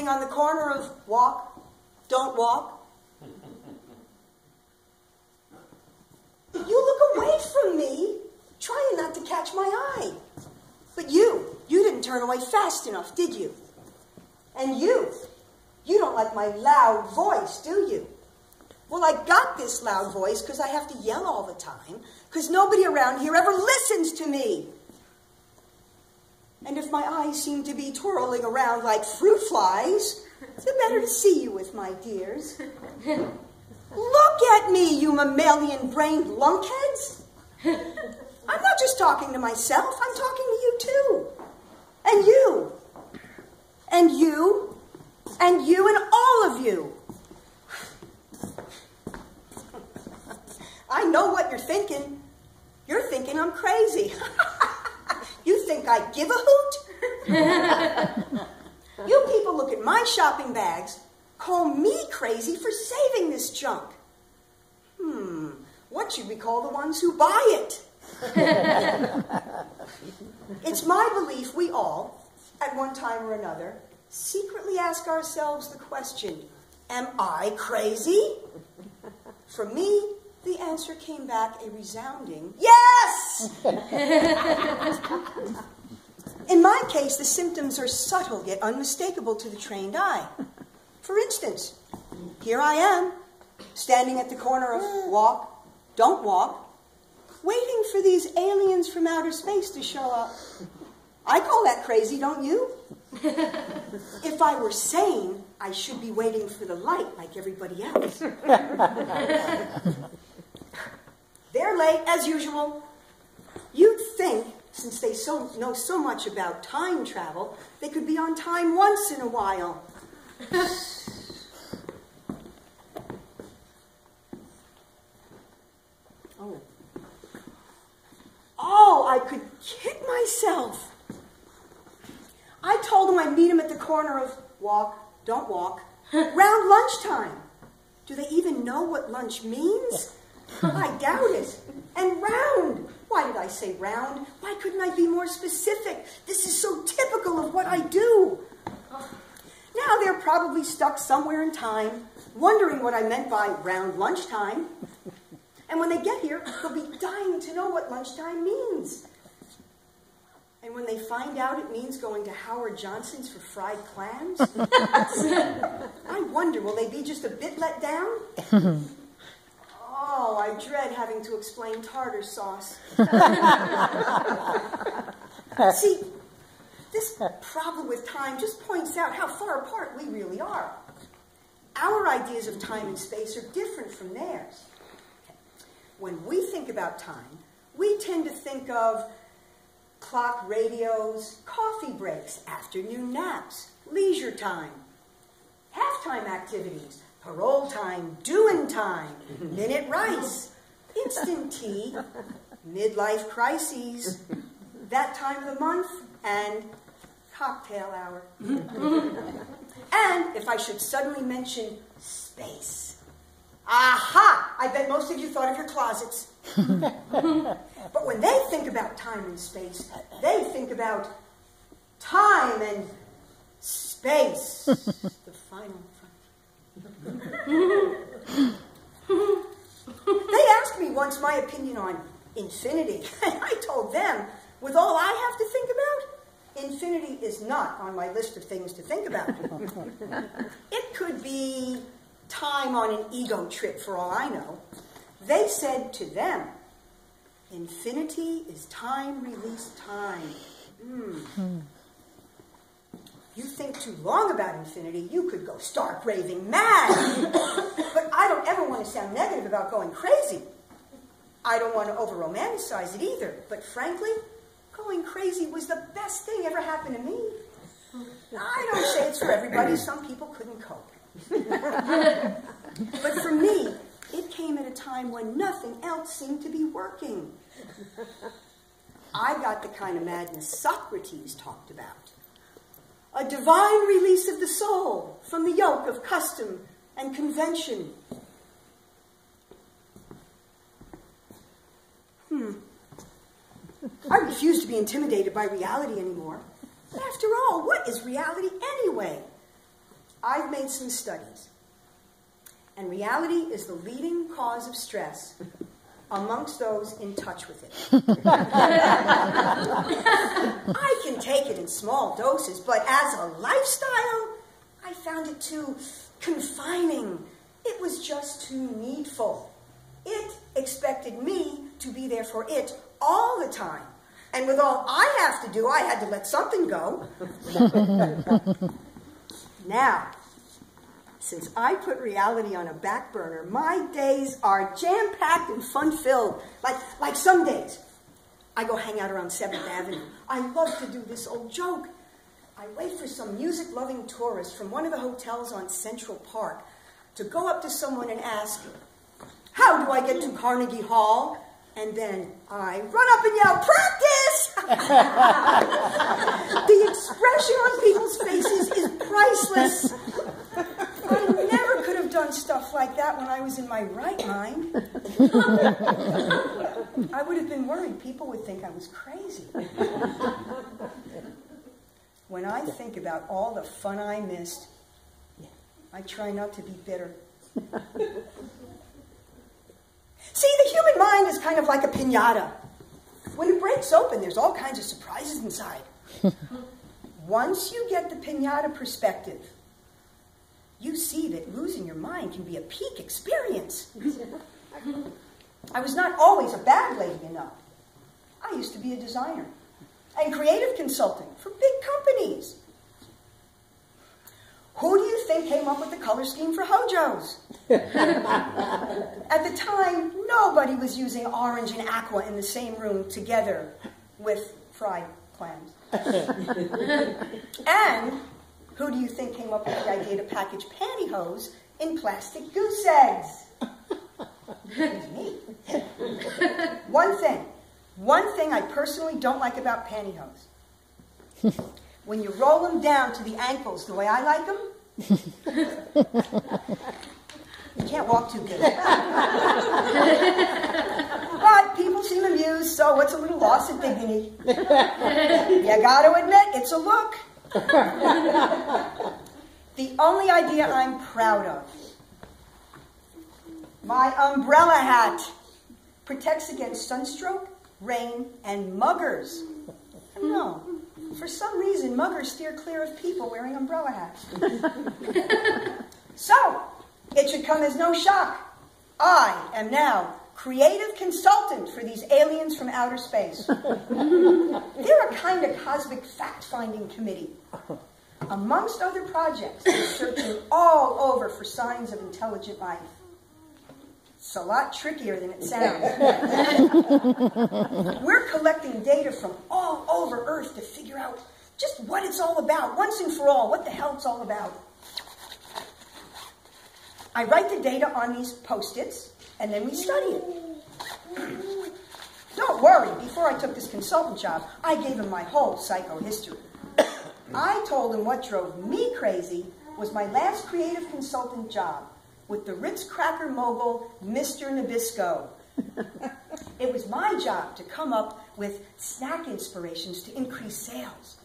standing on the corner of walk, don't walk. You look away from me, trying not to catch my eye. But you didn't turn away fast enough, did you? And you don't like my loud voice, do you? Well, I got this loud voice because I have to yell all the time, because nobody around here ever listens to me. And if my eyes seem to be twirling around like fruit flies, it's better to see you with, my dears. Look at me, you mammalian-brained lunkheads. I'm not just talking to myself, I'm talking to you too. And you. And you. And you and all of you. I know what you're thinking. You're thinking I'm crazy. You think I give a hoot? You people look at my shopping bags, call me crazy for saving this junk. What should we call the ones who buy it? It's my belief we all, at one time or another, secretly ask ourselves the question, am I crazy? For me, the answer came back a resounding yes! In my case, the symptoms are subtle yet unmistakable to the trained eye. For instance, here I am, standing at the corner of walk, don't walk, waiting for these aliens from outer space to show up. I call that crazy, don't you? If I were sane, I should be waiting for the light like everybody else. They're late, as usual. You'd think, since they know so much about time travel, they could be on time once in a while. Oh, I could kick myself. I told them I'd meet him at the corner of walk, don't walk, round lunchtime. Do they even know what lunch means? I doubt it. And round. Why did I say round? Why couldn't I be more specific? This is so typical of what I do. Now they're probably stuck somewhere in time, wondering what I meant by round lunchtime. And when they get here, they'll be dying to know what lunchtime means. And when they find out it means going to Howard Johnson's for fried clams, I wonder, will they be just a bit let down? Oh, I dread having to explain tartar sauce. See, this problem with time just points out how far apart we really are. Our ideas of time and space are different from theirs. When we think about time, we tend to think of clock radios, coffee breaks, afternoon naps, leisure time, halftime activities, parole time, doing time, minute rice, instant tea, midlife crises, that time of the month, and cocktail hour. And if I should suddenly mention space. Aha! I bet most of you thought of your closets. But when they think about time and space, they think about time and space. The final frontier. They asked me once my opinion on infinity. And I told them, with all I have to think about, infinity is not on my list of things to think about. It could be time on an ego trip, for all I know. They said to them, infinity is time released time. You think too long about infinity, you could go stark raving mad. But I don't ever want to sound negative about going crazy. I don't want to over-romanticize it either. But frankly, going crazy was the best thing ever happened to me. I don't say it's for everybody. Some people couldn't cope. But for me, it came at a time when nothing else seemed to be working. I got the kind of madness Socrates talked about. A divine release of the soul from the yoke of custom and convention. I refuse to be intimidated by reality anymore. After all, what is reality anyway? I've made some studies, and reality is the leading cause of stress amongst those in touch with it. I can take it in small doses, but as a lifestyle, I found it too confining. It was just too needful. It expected me to be there for it all the time. And with all I have to do, I had to let something go. Now, since I put reality on a back burner, my days are jam-packed and fun-filled. Like some days, I go hang out around 7th Avenue. I love to do this old joke. I wait for some music-loving tourist from one of the hotels on Central Park to go up to someone and ask, "How do I get to Carnegie Hall?" And then I run up and yell, "Practice!" The expression on people's faces is priceless. I never could have done stuff like that when I was in my right mind. I would have been worried. People would think I was crazy. When I think about all the fun I missed, I try not to be bitter. See, the human mind is kind of like a piñata. When it breaks open, there's all kinds of surprises inside. Once you get the piñata perspective, you see that losing your mind can be a peak experience. I was not always a bag lady, you know. I used to be a designer and creative consultant for big companies. Who do you think came up with the color scheme for Hojos? At the time, nobody was using orange and aqua in the same room together with fried clams. And who do you think came up with the idea to package pantyhose in plastic goose eggs? It was me. One thing I personally don't like about pantyhose. When you roll them down to the ankles the way I like them, you can't walk too good. But people seem amused, so it's a little loss of dignity. You gotta admit, it's a look. The only idea I'm proud of, my umbrella hat, protects against sunstroke, rain, and muggers. I don't know. For some reason, muggers steer clear of people wearing umbrella hats. So, it should come as no shock. I am now creative consultant for these aliens from outer space. They're a kind of cosmic fact-finding committee. Amongst other projects, they're searching all over for signs of intelligent life. It's a lot trickier than it sounds. We're collecting data from all over Earth to figure out just what it's all about, once and for all, what the hell it's all about. I write the data on these Post-its, and then we study it. Don't worry, before I took this consultant job, I gave him my whole psychohistory. I told him what drove me crazy was my last creative consultant job with the Ritz cracker mogul, Mr. Nabisco. It was my job to come up with snack inspirations to increase sales.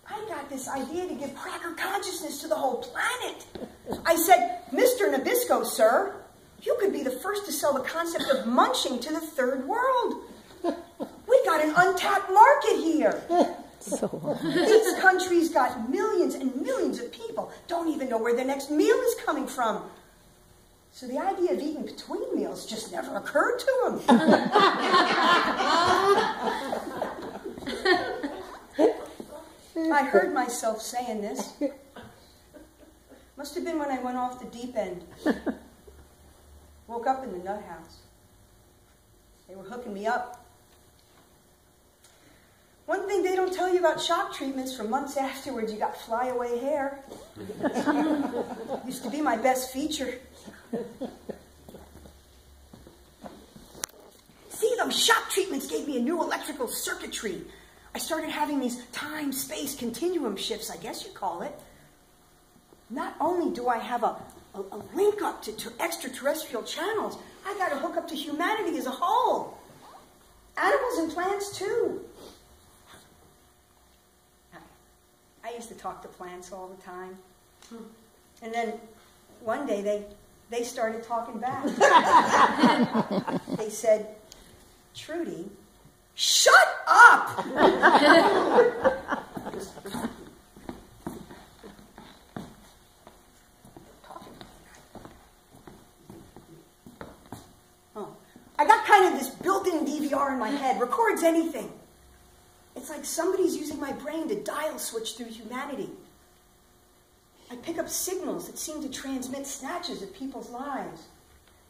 I got this idea to give cracker consciousness to the whole planet. I said, "Mr. Nabisco, sir, you could be the first to sell the concept of munching to the third world. We got an untapped market here. These countries got millions and millions of people, don't even know where their next meal is coming from. So the idea of eating between meals just never occurred to him." I heard myself saying this. Must have been when I went off the deep end. Woke up in the nut house. They were hooking me up. One thing they don't tell you about shock treatments, for months afterwards, you got flyaway hair. Used to be my best feature. See, those shock treatments gave me a new electrical circuitry. I started having these time-space continuum shifts, I guess you'd call it. Not only do I have a link up to extraterrestrial channels, I got to hook up to humanity as a whole. Animals and plants, too. I used to talk to plants all the time. And then one day they started talking back. They said, Trudy, shut up! I got kind of this built-in DVR in my head, records anything. It's like somebody's using my brain to dial switch through humanity. I pick up signals that seem to transmit snatches of people's lives.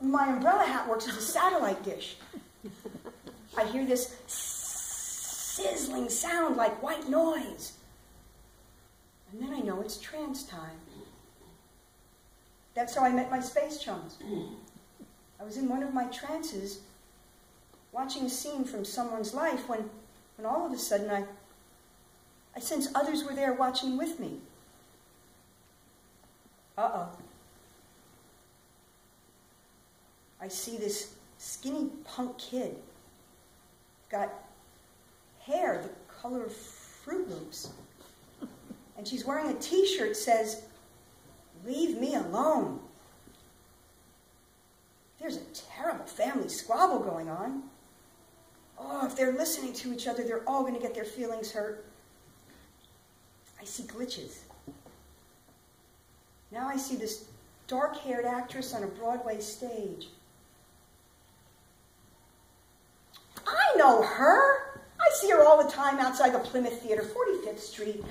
My umbrella hat works as a satellite dish. I hear this sizzling sound like white noise. And then I know it's trance time. That's how I met my space chums. I was in one of my trances watching a scene from someone's life when all of a sudden I sensed others were there watching with me. Uh-oh. I see this skinny punk kid. Got hair the color of Fruit Loops. And she's wearing a t-shirt that says, "Leave me alone." There's a terrible family squabble going on. Oh, if they're listening to each other, they're all going to get their feelings hurt. I see glitches. Now I see this dark-haired actress on a Broadway stage. I know her. I see her all the time outside the Plymouth Theater, 45th Street.